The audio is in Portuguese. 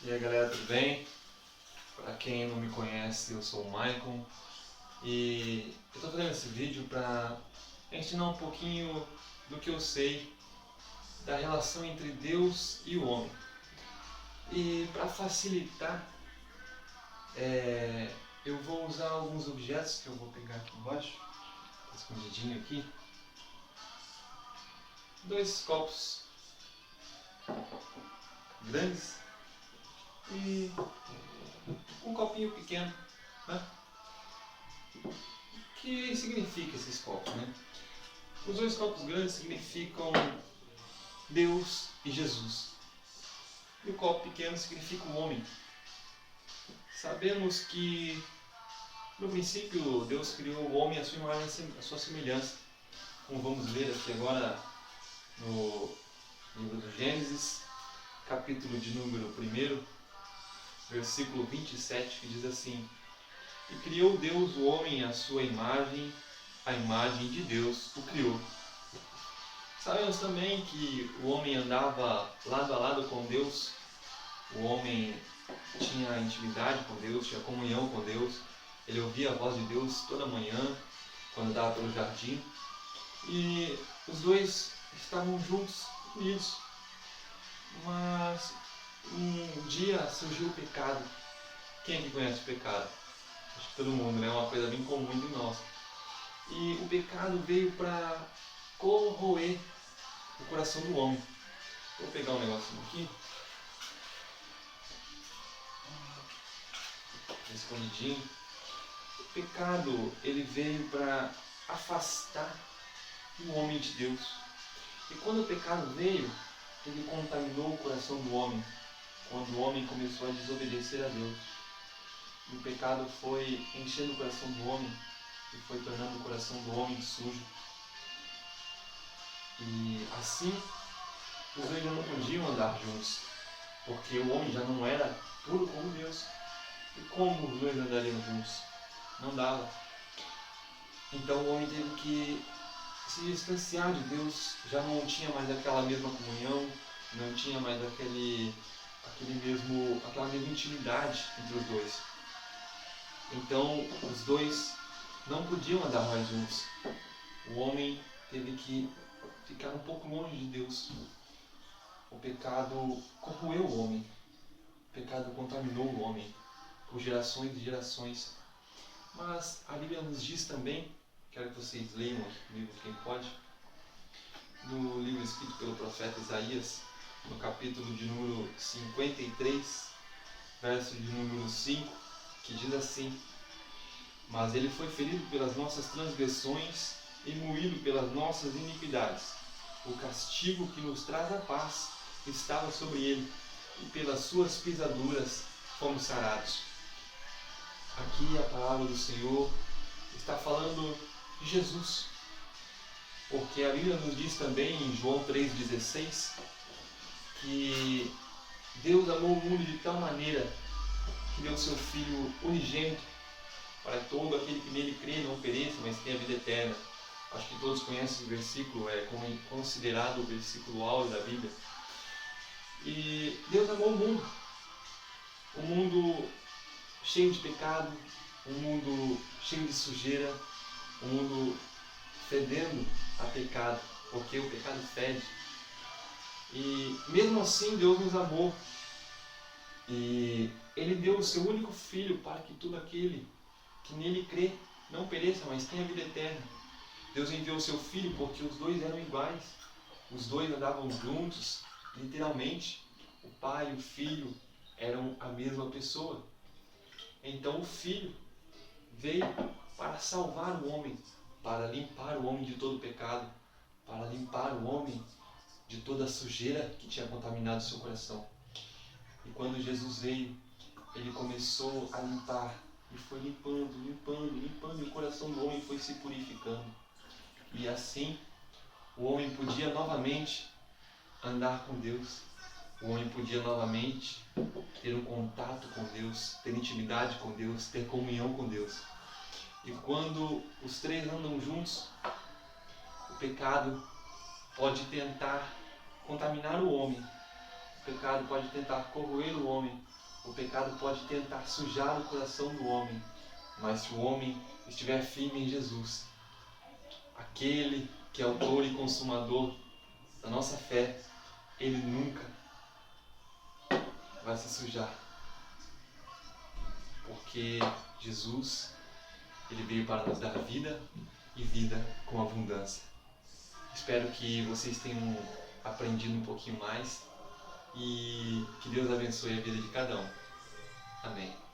E aí galera, tudo bem? Para quem não me conhece, eu sou o Maicon e eu estou fazendo esse vídeo para ensinar um pouquinho do que eu sei da relação entre Deus e o homem. E para facilitar, eu vou usar alguns objetos que eu vou pegar aqui embaixo, tá escondidinho aqui. Dois copos grandes e um copinho pequeno, né? O que significa esses copos, né? Os dois copos grandes significam Deus e Jesus. E o copo pequeno significa o homem. Sabemos que no princípio Deus criou o homem à sua imagem, à sua semelhança. Como vamos ler aqui agora no livro do Gênesis, capítulo de número 1, versículo 27, que diz assim: E criou Deus o homem à sua imagem, a imagem de Deus o criou. Sabemos também que o homem andava lado a lado com Deus, o homem tinha intimidade com Deus, tinha comunhão com Deus, ele ouvia a voz de Deus toda manhã, quando andava pelo jardim, e os dois estavam juntos, unidos. Mas um dia surgiu o pecado. Quem aqui conhece o pecado? Acho que todo mundo, né? É uma coisa bem comum de nós. E o pecado veio para corroer o coração do homem. Vou pegar um negocinho aqui, escondidinho. O pecado, ele veio para afastar o homem de Deus. E quando o pecado veio, ele contaminou o coração do homem. Quando o homem começou a desobedecer a Deus. E o pecado foi enchendo o coração do homem e foi tornando o coração do homem sujo. E assim, os dois já não podiam andar juntos, porque o homem já não era puro como Deus. E como os dois andariam juntos? Não dava. Então o homem teve que se distanciar de Deus, já não tinha mais aquela mesma comunhão, não tinha mais aquela mesma intimidade entre os dois. Então os dois não podiam andar mais juntos. O homem teve que ficar um pouco longe de Deus. O pecado corroeu o homem. O pecado contaminou o homem por gerações e gerações. Mas a Bíblia nos diz também, quero que vocês leiam o livro Quem Pode, no livro escrito pelo profeta Isaías, no capítulo de número 53, verso de número 5, que diz assim: Mas ele foi ferido pelas nossas transgressões e moído pelas nossas iniquidades. O castigo que nos traz a paz estava sobre ele, e pelas suas pisaduras fomos sarados. Aqui a palavra do Senhor está falando de Jesus, porque a Bíblia nos diz também em João 3,16 que Deus amou o mundo de tal maneira que deu seu Filho unigênito para todo aquele que nele crê não pereça, mas tenha vida eterna. Acho que todos conhecem esse versículo, é considerado o versículo áureo da Bíblia. E Deus amou o mundo cheio de pecado, um mundo cheio de sujeira, um mundo fedendo a pecado, porque o pecado fede. E mesmo assim Deus nos amou e Ele deu o seu único Filho para que todo aquele que nele crê não pereça, mas tenha vida eterna. Deus enviou o seu Filho porque os dois eram iguais, os dois andavam juntos, literalmente. O Pai e o Filho eram a mesma pessoa. Então o Filho veio para salvar o homem, para limpar o homem de todo o pecado, para limpar o homem de toda a sujeira que tinha contaminado seu coração. E quando Jesus veio, ele começou a limpar, e foi limpando, e o coração do homem foi se purificando. E assim, o homem podia novamente andar com Deus. O homem podia novamente ter um contato com Deus, ter intimidade com Deus, ter comunhão com Deus. E quando os três andam juntos, o pecado pode tentar contaminar o homem. O pecado pode tentar corroer o homem, o pecado pode tentar sujar o coração do homem, mas se o homem estiver firme em Jesus, aquele que é autor e consumador da nossa fé, ele nunca vai se sujar. Porque Jesus, ele veio para nos dar vida e vida com abundância. Espero que vocês tenham aprendido um pouquinho mais e que Deus abençoe a vida de cada um. Amém.